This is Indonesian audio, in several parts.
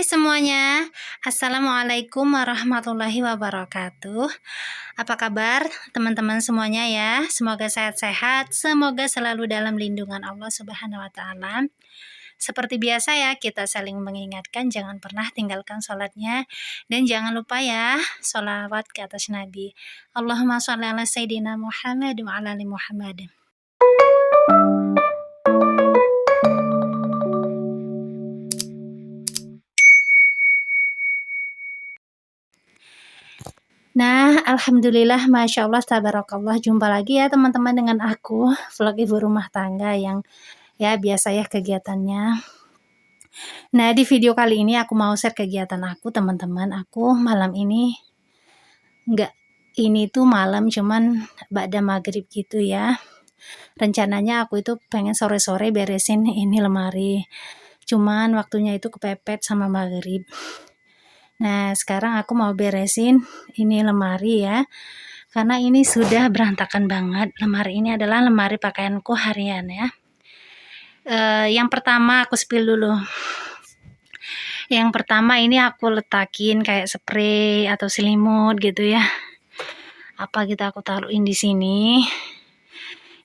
Hai semuanya, Assalamualaikum warahmatullahi wabarakatuh. Apa kabar teman-teman semuanya ya? Semoga sehat-sehat, semoga selalu dalam lindungan Allah Subhanahu wa Ta'ala. Seperti biasa ya, kita saling mengingatkan jangan pernah tinggalkan sholatnya, dan jangan lupa ya sholawat ke atas Nabi. Allahumma sholli ala Sayyidina Muhammad wa ala ali Muhammad. Nah, alhamdulillah, masya Allah, tabarakallah, jumpa lagi ya teman-teman dengan aku, vlog ibu rumah tangga yang ya biasa ya kegiatannya. Nah, di video kali ini aku mau share kegiatan aku teman-teman. Aku malam ini ini tuh malam cuman ba'da maghrib gitu ya. Rencananya aku itu pengen sore-sore beresin ini lemari. Cuman waktunya itu kepepet sama maghrib. Nah, sekarang aku mau beresin ini lemari ya. Karena ini sudah berantakan banget. Lemari ini adalah lemari pakaianku harian ya. Yang pertama aku spill dulu. Yang pertama ini aku letakin kayak spray atau selimut gitu ya. Apa gitu aku taruhin di sini.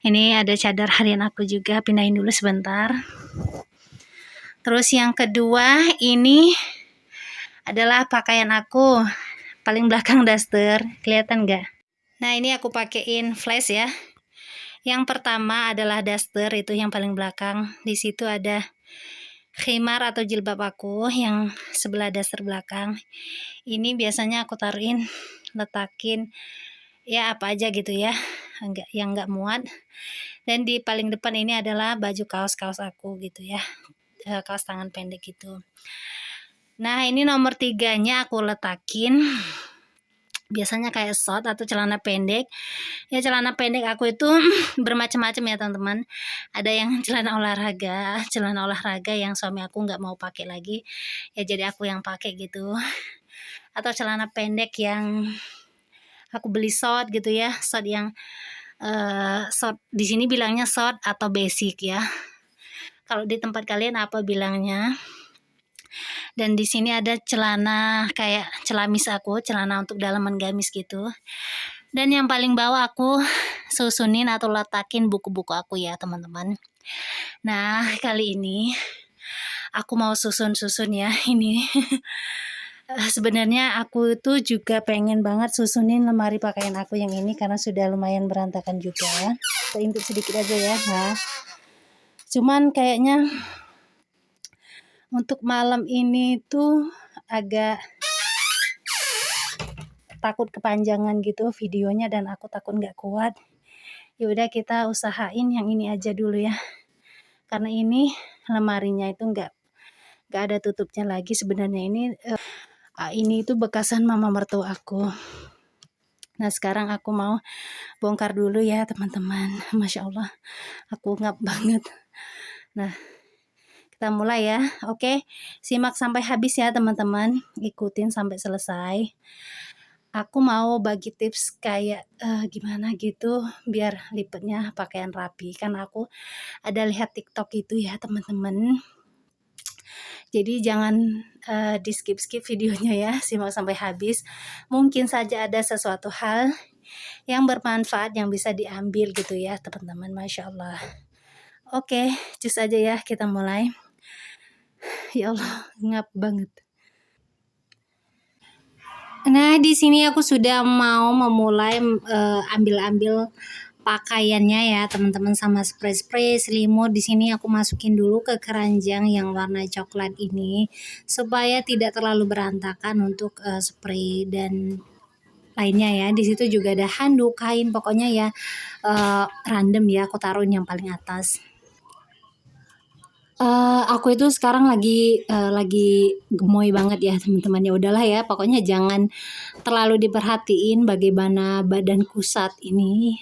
Ini ada cadar harian aku juga, pindahin dulu sebentar. Terus yang kedua ini adalah pakaian aku. Paling belakang daster, kelihatan nggak? Nah, ini aku pakein flash ya. Yang pertama adalah daster, itu yang paling belakang. Di situ ada khimar atau jilbab aku yang sebelah daster belakang. Ini biasanya aku taruhin, letakin ya apa aja gitu ya, yang nggak muat. Dan di paling depan ini adalah baju kaos-kaos aku gitu ya, kaos tangan pendek gitu. Nah, ini nomor 3-nya aku letakin biasanya kayak short atau celana pendek. Ya, celana pendek aku itu bermacam-macam ya teman-teman. Ada yang celana olahraga yang suami aku nggak mau pakai lagi, ya jadi aku yang pakai gitu. Atau celana pendek yang aku beli short gitu ya, short yang short di sini bilangnya short atau basic ya. Kalau di tempat kalian apa bilangnya? Dan di sini ada celana kayak celamis aku, celana untuk dalaman gamis gitu. Dan yang paling bawah aku susunin atau letakin buku-buku aku ya teman-teman. Nah, kali ini aku mau susun-susun ya ini. Sebenarnya aku itu juga pengen banget susunin lemari pakaian aku yang ini karena sudah lumayan berantakan juga. Kita intip sedikit aja ya. Nah, cuman kayaknya untuk malam ini tuh agak takut kepanjangan gitu videonya dan aku takut nggak kuat. Ya udah, kita usahain yang ini aja dulu ya. Karena ini lemarinya itu nggak ada tutupnya lagi. Sebenarnya ini itu bekasan mama mertua aku. Nah, sekarang aku mau bongkar dulu ya teman-teman. Masya Allah, aku ngap banget. Nah, kita mulai ya. Oke, simak sampai habis ya teman-teman, ikutin sampai selesai. Aku mau bagi tips kayak gimana gitu biar lipetnya pakaian rapi. Kan aku ada lihat TikTok itu ya teman-teman. Jadi jangan di skip-skip videonya ya, simak sampai habis. Mungkin saja ada sesuatu hal yang bermanfaat yang bisa diambil gitu ya teman-teman. Masya Allah. Oke, cus aja ya, kita mulai. Ya Allah, ngap banget. Nah, di sini aku sudah mau memulai ambil-ambil pakaiannya ya teman-teman, sama spray-spray selimut. Di sini aku masukin dulu ke keranjang yang warna coklat ini supaya tidak terlalu berantakan untuk spray dan lainnya ya. Di situ juga ada handuk, kain, pokoknya ya random ya, aku taruhin yang paling atas. Aku itu sekarang lagi gemoy banget ya teman-teman. Ya udahlah ya, pokoknya jangan terlalu diperhatiin bagaimana badanku saat ini.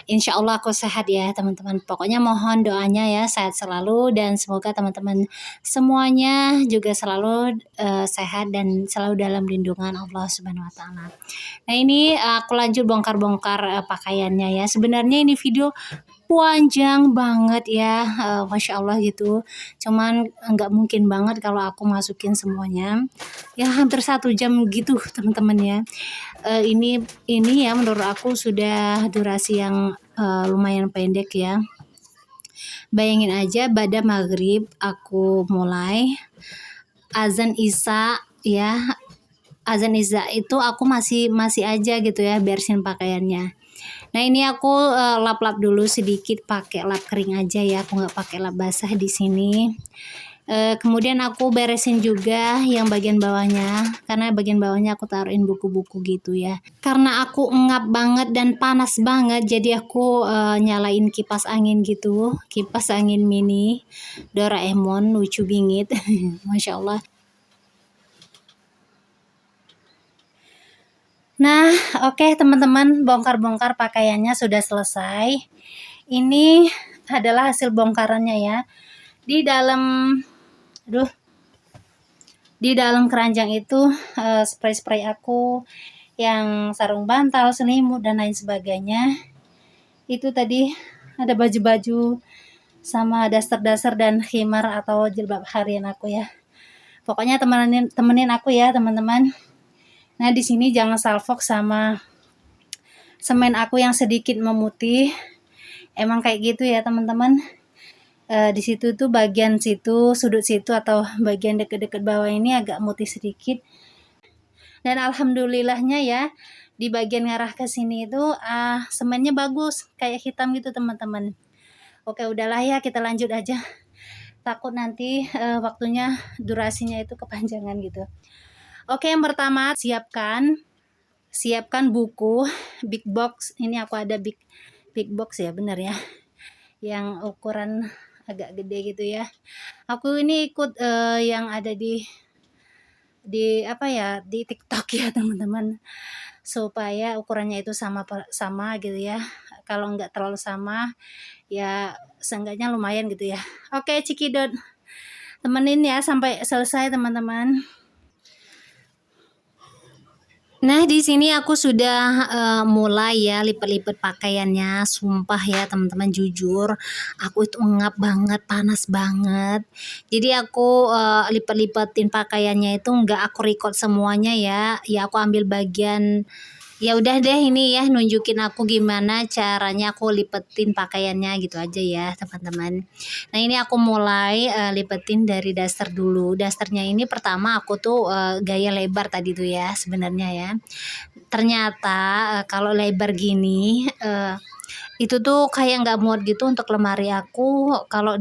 Insya Allah aku sehat ya teman-teman. Pokoknya mohon doanya ya, sehat selalu, dan semoga teman-teman semuanya juga selalu sehat dan selalu dalam lindungan Allah Subhanahu wa Ta'ala. Nah, ini aku lanjut bongkar-bongkar pakaiannya ya. Sebenarnya ini video panjang banget ya, Masya Allah gitu. Cuman nggak mungkin banget kalau aku masukin semuanya. Ya hampir 1 jam gitu teman-teman ya. Ini ya menurut aku sudah durasi yang lumayan pendek ya. Bayangin aja pada maghrib aku mulai azan isya ya, azan isya itu aku masih masih aja gitu ya bersihin pakaiannya. Nah ini aku lap-lap dulu sedikit pakai lap kering aja ya, aku nggak pakai lap basah di sini. Kemudian aku beresin juga yang bagian bawahnya, karena bagian bawahnya aku taruhin buku-buku gitu ya. Karena aku engap banget dan panas banget, jadi aku nyalain kipas angin gitu, kipas angin mini Doraemon lucu bingit, masya Allah. Nah, oke teman-teman, bongkar-bongkar pakaiannya sudah selesai. Ini adalah hasil bongkarannya ya. Di dalam, aduh, di dalam keranjang itu spray-spray aku yang sarung bantal, selimut dan lain sebagainya. Itu tadi ada baju-baju sama daster-daster dan khimar atau jilbab harian aku ya. Pokoknya temenin aku ya teman-teman. Nah di sini jangan salfok sama semen aku yang sedikit memutih. Emang kayak gitu ya teman-teman. Di situ tuh bagian situ, sudut situ atau bagian deket-deket bawah ini agak mutih sedikit. Dan alhamdulillahnya ya di bagian ngarah ke sini itu semennya bagus, kayak hitam gitu teman-teman. Oke udahlah ya kita lanjut aja. Takut nanti waktunya durasinya itu kepanjangan gitu. Oke yang pertama siapkan buku big box. Ini aku ada big box ya bener ya, yang ukuran agak gede gitu ya. Aku ini ikut yang ada di apa ya di TikTok ya teman-teman, supaya ukurannya itu sama gitu ya. Kalau nggak terlalu sama ya seenggaknya lumayan gitu ya. Oke Cikidot temenin ya sampai selesai teman-teman. Nah di sini aku sudah mulai ya lipat-lipat pakaiannya. Sumpah ya teman-teman, jujur aku itu engap banget, panas banget. Jadi aku lipat-lipatin pakaiannya itu nggak aku record semuanya ya. Ya aku ambil bagian. Ya udah deh ini ya nunjukin aku gimana caranya aku lipetin pakaiannya gitu aja ya teman-teman. Nah ini aku mulai lipetin dari daster dulu. Dasternya ini pertama aku tuh gaya lebar tadi tuh ya sebenarnya ya. Ternyata kalau lebar gini itu tuh kayak nggak muat gitu untuk lemari aku kalau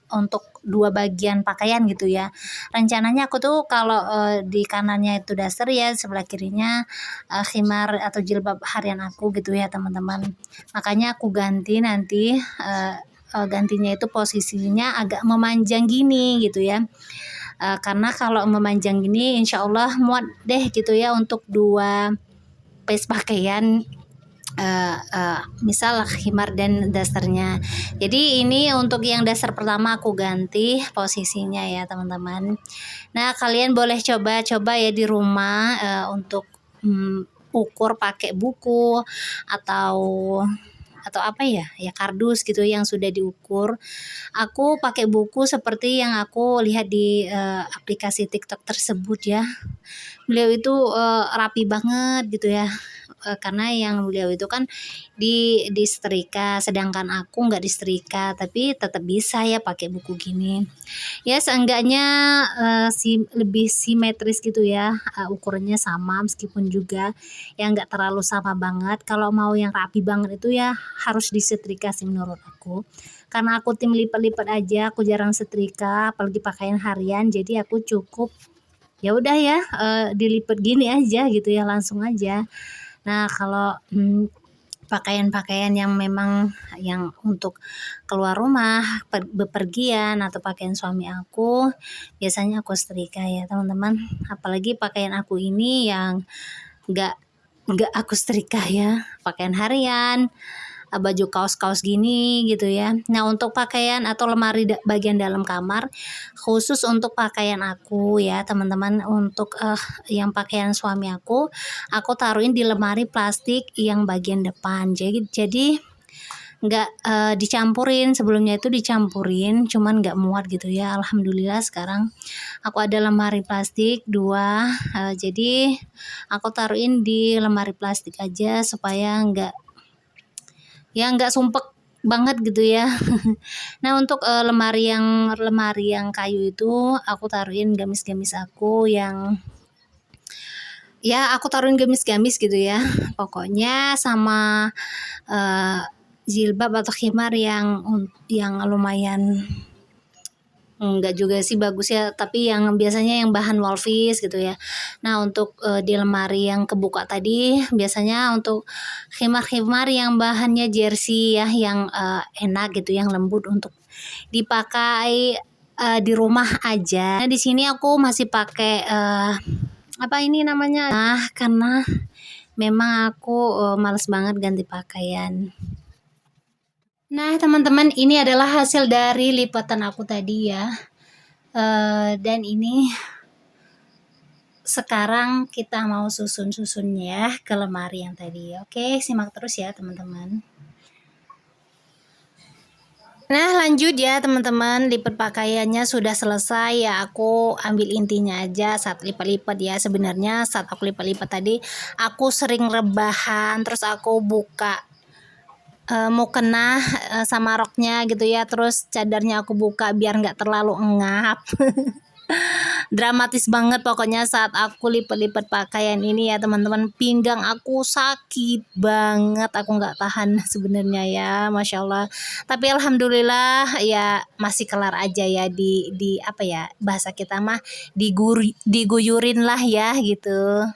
untuk 2 bagian pakaian gitu ya. Rencananya aku tuh kalau di kanannya itu daster ya, sebelah kirinya khimar atau jilbab harian aku gitu ya teman-teman. Makanya aku ganti nanti gantinya itu posisinya agak memanjang gini gitu ya. Karena kalau memanjang gini insya Allah muat deh gitu ya untuk 2 piece pakaian. Misal khimar dan dasternya. Jadi ini untuk yang dasar pertama aku ganti posisinya ya teman-teman. Nah kalian boleh coba-coba ya di rumah untuk ukur pakai buku atau apa ya kardus gitu yang sudah diukur. Aku pakai buku seperti yang aku lihat di aplikasi TikTok tersebut ya. Beliau itu rapi banget gitu ya. Karena yang beliau itu kan disetrika, sedangkan aku nggak disetrika tapi tetap bisa ya pakai buku gini ya. Seenggaknya lebih simetris gitu ya, ukurannya sama meskipun juga yang nggak terlalu sama banget. Kalau mau yang rapi banget itu ya harus disetrika sih menurut aku, karena aku tim lipat-lipat aja, aku jarang setrika apalagi pakaian harian, jadi aku cukup ya udah ya dilipat gini aja gitu ya, langsung aja. Nah kalau pakaian-pakaian yang memang yang untuk keluar rumah, bepergian atau pakaian suami aku, biasanya aku setrika ya teman-teman. Apalagi pakaian aku ini yang nggak aku setrika ya, pakaian harian, baju kaos-kaos gini gitu ya. Nah untuk pakaian atau lemari bagian dalam kamar khusus untuk pakaian aku ya teman-teman, untuk yang pakaian suami aku taruhin di lemari plastik yang bagian depan. Jadi nggak dicampurin. Sebelumnya itu dicampurin cuman nggak muat gitu ya. Alhamdulillah sekarang aku ada lemari plastik 2, jadi aku taruhin di lemari plastik aja supaya nggak sumpek banget gitu ya. Nah untuk lemari yang kayu itu aku taruhin gamis-gamis aku yang ya aku taruhin gamis-gamis gitu ya. Pokoknya sama eh, jilbab atau khimar yang lumayan enggak juga sih bagus ya, tapi yang biasanya yang bahan walvis gitu ya. Nah untuk di lemari yang kebuka tadi biasanya untuk khimar-khimar yang bahannya jersey ya, yang enak gitu, yang lembut untuk dipakai di rumah aja. Nah di sini aku masih pakai apa ini namanya? Nah karena memang aku males banget ganti pakaian. Nah teman-teman, ini adalah hasil dari lipatan aku tadi ya. Dan ini sekarang kita mau susun-susunnya ke lemari yang tadi. Oke, simak terus ya teman-teman. Nah lanjut ya teman-teman, lipat pakaiannya sudah selesai ya. Aku ambil intinya aja saat lipat-lipat ya. Sebenarnya saat aku lipat-lipat tadi aku sering rebahan, terus aku buka mau kena sama roknya gitu ya, terus cadarnya aku buka biar nggak terlalu engap. Dramatis banget pokoknya saat aku lipat-lipat pakaian ini ya teman-teman. Pinggang aku sakit banget, aku nggak tahan sebenarnya ya, Masya Allah. Tapi alhamdulillah ya masih kelar aja ya, di apa ya bahasa kita mah, diguyurin lah ya gitu.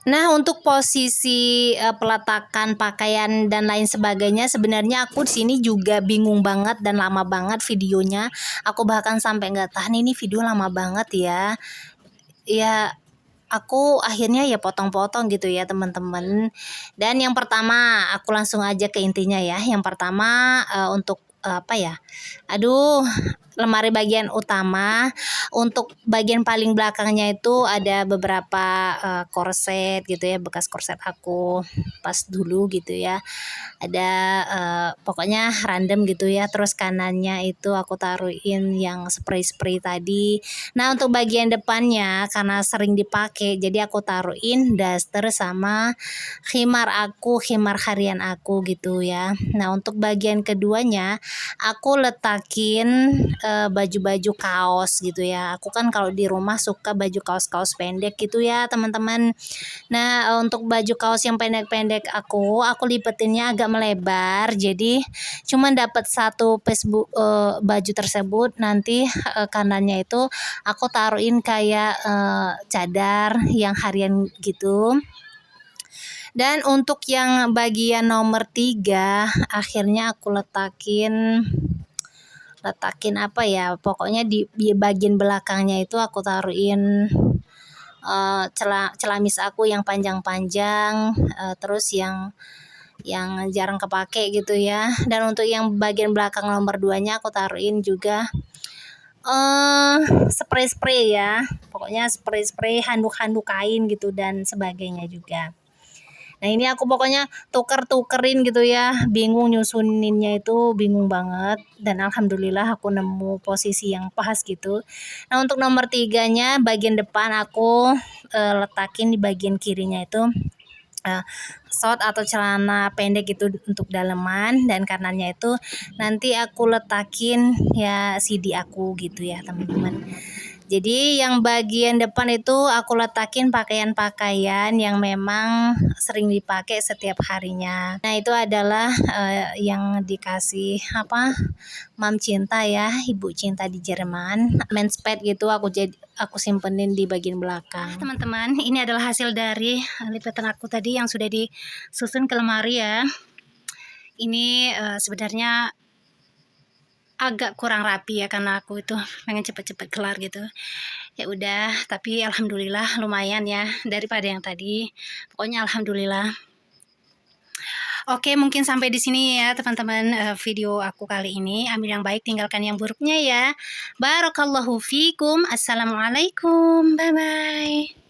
Nah, untuk posisi peletakan pakaian dan lain sebagainya, sebenarnya aku di sini juga bingung banget dan lama banget videonya. Aku bahkan sampai nggak tahan, ini video lama banget ya. Ya, aku akhirnya ya potong-potong gitu ya teman-teman. Dan yang pertama, aku langsung aja ke intinya ya. Yang pertama untuk apa ya? Aduh, lemari bagian utama. Untuk bagian paling belakangnya itu ada beberapa korset gitu ya, bekas korset aku pas dulu gitu ya. Ada pokoknya random gitu ya. Terus kanannya itu aku taruhin yang spray-spray tadi. Nah untuk bagian depannya karena sering dipakai, jadi aku taruhin daster sama khimar harian aku gitu ya. Nah untuk bagian keduanya aku letakin baju-baju kaos gitu ya. Aku kan kalau di rumah suka baju kaos-kaos pendek gitu ya teman-teman. Nah untuk baju kaos yang pendek-pendek aku lipetinnya agak melebar, jadi cuman dapat satu piece baju tersebut. Nanti kanannya itu aku taruhin kayak cadar yang harian gitu. Dan untuk yang bagian nomor 3 akhirnya aku letakin apa ya, pokoknya di bagian belakangnya itu aku taruhin celamis aku yang panjang-panjang, terus yang jarang kepake gitu ya. Dan untuk yang bagian belakang nomor 2-nya aku taruhin juga spray-spray ya, pokoknya spray-spray, handuk-handuk kain gitu dan sebagainya juga. Nah ini aku pokoknya tukerin gitu ya, bingung nyusuninnya itu, bingung banget. Dan alhamdulillah aku nemu posisi yang pas gitu. Nah untuk nomor 3-nya bagian depan aku letakin di bagian kirinya itu short atau celana pendek itu untuk daleman, dan kanannya itu nanti aku letakin ya CD aku gitu ya teman-teman. Jadi yang bagian depan itu aku letakin pakaian-pakaian yang memang sering dipakai setiap harinya. Nah itu adalah yang dikasih apa, Mam Cinta ya, Ibu Cinta di Jerman, men's pad gitu, aku simpenin di bagian belakang. Teman-teman, ini adalah hasil dari lipatan aku tadi yang sudah disusun ke lemari ya. Ini sebenarnya agak kurang rapi ya, karena aku itu pengen cepet-cepet kelar gitu. Ya udah, tapi alhamdulillah lumayan ya daripada yang tadi. Pokoknya alhamdulillah. Oke, mungkin sampai di sini ya teman-teman video aku kali ini. Ambil yang baik, tinggalkan yang buruknya ya. Barakallahu fikum. Assalamualaikum. Bye bye.